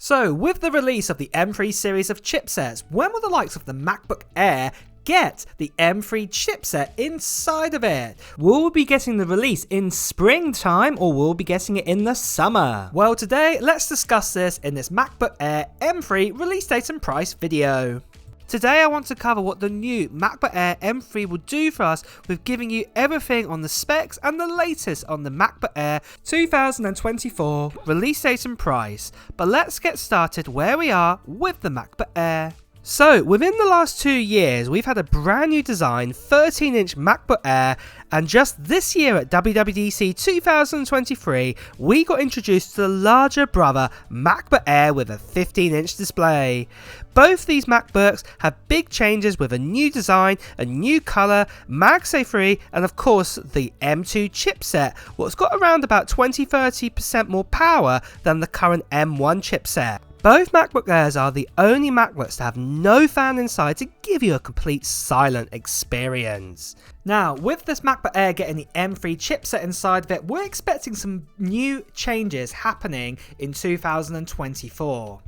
So, with the release of the M3 series of chipsets, when will the likes of the MacBook Air get the M3 chipset inside of it? Will we be getting the release in springtime or will we be getting it in the summer? Well, today let's discuss this in this MacBook Air M3 release date and price video. Today I want to cover what the new MacBook Air M3 will do for us with giving you everything on the specs and the latest on the MacBook Air 2024 release date and price. But let's get started where we are with the MacBook Air. So, within the last 2 years, we've had a brand new design 13-inch MacBook Air, and just this year at WWDC 2023, we got introduced to the larger brother MacBook Air with a 15-inch display. Both these MacBooks have big changes with a new design, a new colour, MagSafe free, and of course the M2 chipset, what's got around about 20-30% more power than the current M1 chipset. Both MacBook Airs are the only MacBooks to have no fan inside to give you a complete silent experience. Now, with this MacBook Air getting the M3 chipset inside of it, we're expecting some new changes happening in 2024.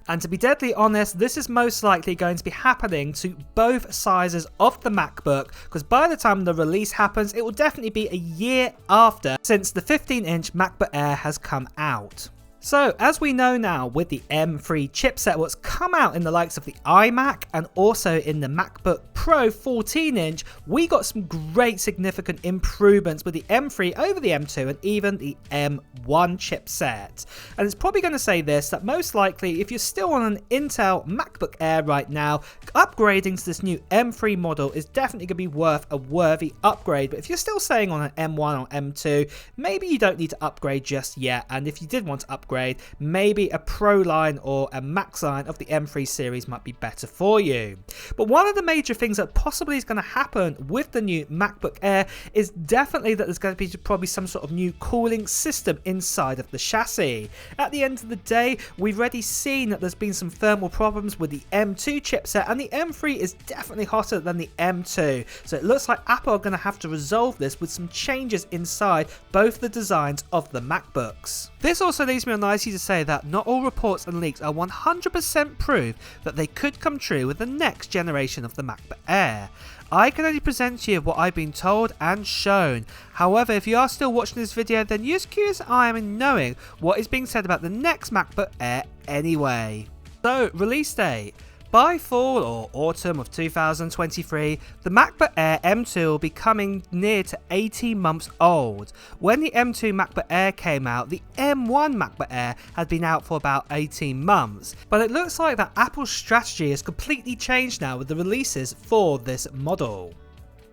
And to be deadly honest, this is most likely going to be happening to both sizes of the MacBook, because by the time the release happens, it will definitely be a year after since the 15-inch MacBook Air has come out. So, as we know now with the M3 chipset, what's come out in the likes of the iMac and also in the MacBook Pro 14-inch, we got some great significant improvements with the M3 over the M2 and even the M1 chipset. And it's probably going to say this, that most likely if you're still on an Intel MacBook Air right now, upgrading to this new M3 model is definitely going to be worth a worthy upgrade. But if you're still staying on an M1 or M2, maybe you don't need to upgrade just yet. And if you did want to upgrade, maybe a Pro line or a Max line of the M3 series might be better for you. But one of the major things that possibly is going to happen with the new MacBook Air is definitely that there's going to be probably some sort of new cooling system inside of the chassis. At the end of the day, we've already seen that there's been some thermal problems with the M2 chipset, and the M3 is definitely hotter than the M2. So it looks like Apple are going to have to resolve this with some changes inside both the designs of the MacBooks. This also leads me on nicely to say that not all reports and leaks are 100% proof that they could come true with the next generation of the MacBook Air. I can only present to you what I've been told and shown. However, if you are still watching this video, then you're as curious as I am in knowing what is being said about the next MacBook Air anyway. So, release date. By fall or autumn of 2023, the MacBook Air M2 will be coming near to 18 months old. When the M2 MacBook Air came out, the M1 MacBook Air had been out for about 18 months. But it looks like that Apple's strategy has completely changed now with the releases for this model.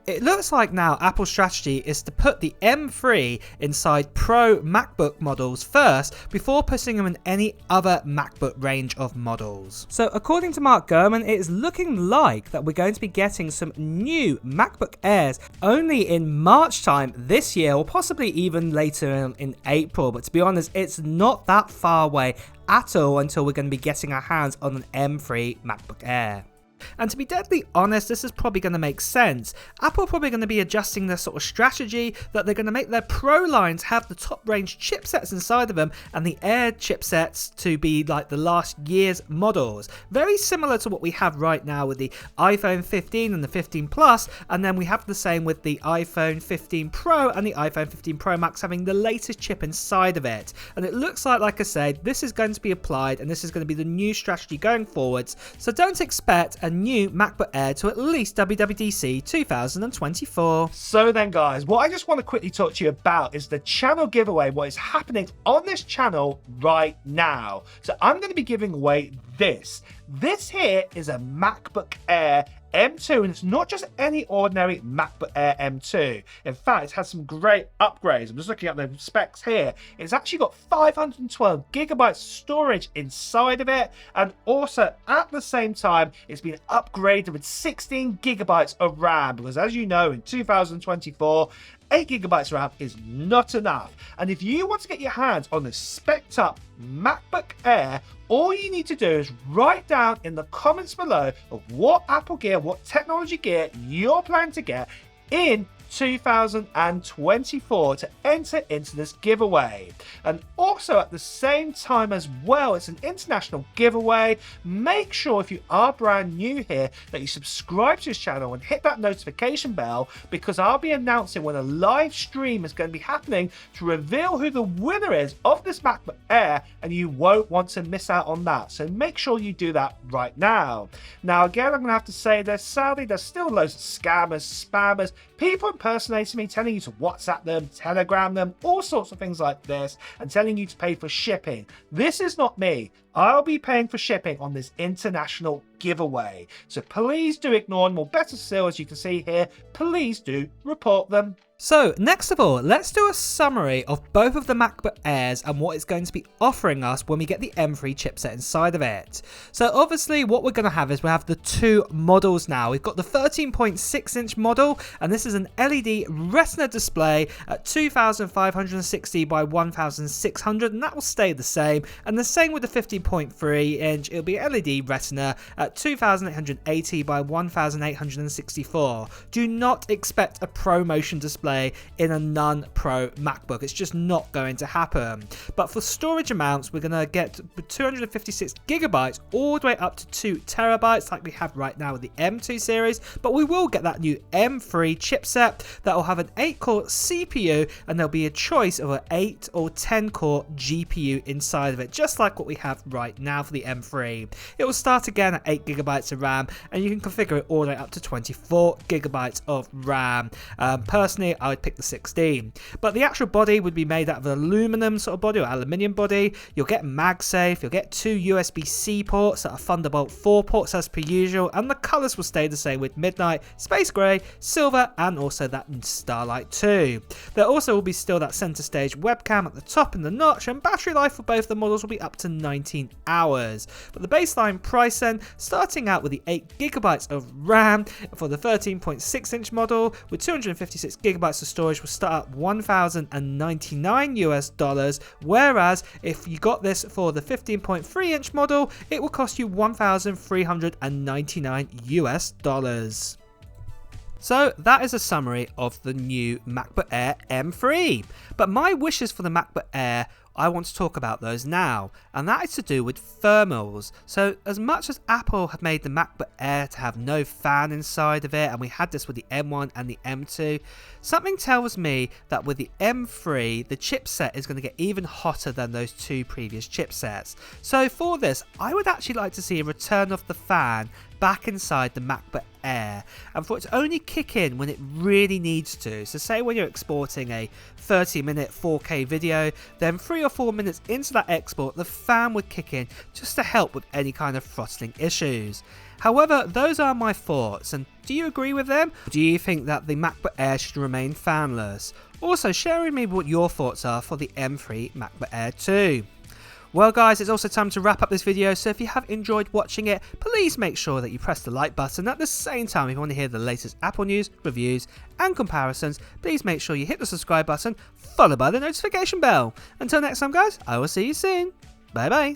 It looks like now Apple's strategy is to put the M3 inside Pro MacBook models first before putting them in any other MacBook range of models. So according to Mark Gurman, it is looking like that we're going to be getting some new MacBook Airs only in March time this year, or possibly even later in April. But to be honest, it's not that far away at all until we're going to be getting our hands on an M3 MacBook Air. And to be deadly honest, this is probably going to make sense. Apple are probably going to be adjusting their sort of strategy that they're going to make their Pro lines have the top range chipsets inside of them and the Air chipsets to be like the last year's models. Very similar to what we have right now with the iPhone 15 and the 15 Plus, and then we have the same with the iPhone 15 Pro and the iPhone 15 Pro Max having the latest chip inside of it. And it looks like I said, this is going to be applied and this is going to be the new strategy going forwards. So don't expect a new MacBook Air to at least WWDC 2024. So then guys, what I just want to quickly talk to you about is the channel giveaway, what is happening on this channel right now. So I'm going to be giving away this. This here is a MacBook Air M2, and it's not just any ordinary MacBook Air M2. In fact, it has some great upgrades. I'm just looking at the specs here. It's actually got 512 gigabytes storage inside of it, and also at the same time, it's been upgraded with 16 gigabytes of RAM, because as you know, in 2024, 8 gigabytes RAM is not enough. And if you want to get your hands on this spec'd up MacBook Air, all you need to do is write down in the comments below of what Apple gear, what technology gear you're planning to get in 2024 to enter into this giveaway. And also at the same time as well, it's an international giveaway. Make sure if you are brand new here that you subscribe to this channel and hit that notification bell, because I'll be announcing when a live stream is going to be happening to reveal who the winner is of this MacBook Air, and you won't want to miss out on that. So make sure you do that right now. Now again, I'm going to have to say there's still loads of scammers, spammers, people impersonating me, telling you to WhatsApp them, Telegram them, all sorts of things like this, and telling you to pay for shipping. This is not me. I'll be paying for shipping on this international giveaway. So please do ignore them, or better still, as you can see here, please do report them. So next of all, let's do a summary of both of the MacBook Airs and what it's going to be offering us when we get the M3 chipset inside of it. So obviously what we're going to have is we have the two models now. We've got the 13.6-inch model, and this is an LED Retina display at 2560 by 1600, and that will stay the same. And the same with the 15.3-inch, it'll be LED Retina at 2880 by 1864. Do not expect a ProMotion display in a non-Pro MacBook. It's just not going to happen. But for storage amounts, we're going to get 256 gigabytes all the way up to 2 terabytes like we have right now with the M2 series. But we will get that new M3 chipset that will have an 8-core CPU, and there'll be a choice of an 8 or 10-core GPU inside of it, just like what we have right now for the M3. It will start again at 8 gigabytes of RAM, and you can configure it all the way up to 24 gigabytes of RAM. Personally, I would pick the 16, but the actual body would be made out of an aluminum sort of body or aluminium body. You'll get MagSafe, you'll get 2 USB-C ports that are Thunderbolt 4 ports as per usual, and the colours will stay the same with Midnight, Space Grey, Silver, and also that Starlight 2. There also will be still that centre stage webcam at the top in the notch, and battery life for both the models will be up to 19 hours. But the baseline price then, starting out with the 8 gigabytes of RAM for the 13.6-inch model with 256 gigabytes of storage, will start at $1,099 US, whereas if you got this for the 15.3-inch model, it will cost you $1,399 US. So that is a summary of the new MacBook Air M3. But my wishes for the MacBook Air, I want to talk about those now, and that is to do with thermals. So as much as Apple have made the MacBook Air to have no fan inside of it, and we had this with the M1 and the M2, something tells me that with the M3, the chipset is going to get even hotter than those two previous chipsets. So for this, I would actually like to see a return of the fan back inside the MacBook Air, and for it to only kick in when it really needs to. So say when you're exporting a 30-minute 4K video, then 3 or 4 minutes into that export, the fan would kick in just to help with any kind of throttling issues. However, those are my thoughts, and do you agree with them? Do you think that the MacBook Air should remain fanless? Also, share with me what your thoughts are for the M3 MacBook Air 2. Well guys, it's also time to wrap up this video, so if you have enjoyed watching it, please make sure that you press the like button. At the same time, if you want to hear the latest Apple news, reviews and comparisons, please make sure you hit the subscribe button, followed by the notification bell. Until next time guys, I will see you soon. Bye bye.